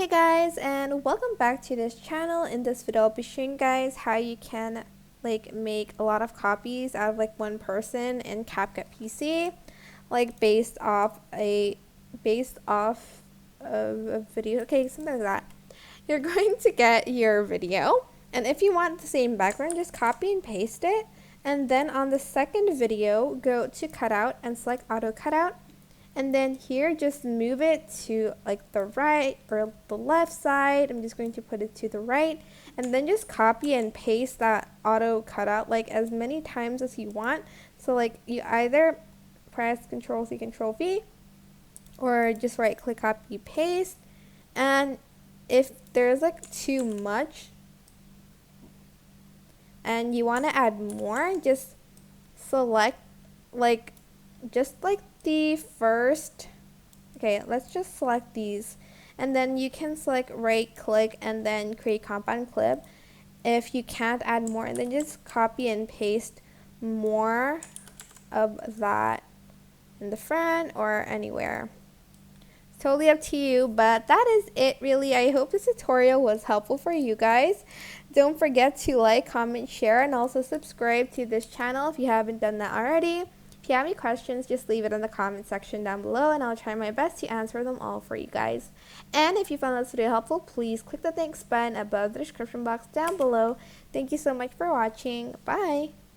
Guys, and welcome back to this channel. In this video I'll be showing guys how you can make a lot of copies out of one person in CapCut PC, based off of a video. Okay, something like that. You're going to get your video, and if you want the same background, just copy and paste it, and then on the second video go to Cutout and select Auto Cutout. And then here, just move it to the right or the left side. I'm just going to put it to the right. And then just copy and paste that auto cutout as many times as you want. So you either press Ctrl-C, Ctrl-V, or just right click, copy, paste. And if there's too much and you want to add more, just select the first. Okay, let's just select these, and then you can select right click and then create compound clip if you can't add more, and then just copy and paste more of that in the front or anywhere. It's totally up to you, but that is it really. I hope this tutorial was helpful for you guys. Don't forget to like, comment, share, and also subscribe to this channel if you haven't done that already. If you have any questions, just leave it in the comment section down below, and I'll try my best to answer them all for you guys. And if you found this video helpful, please click the thanks button above the description box down below. Thank you so much for watching. Bye!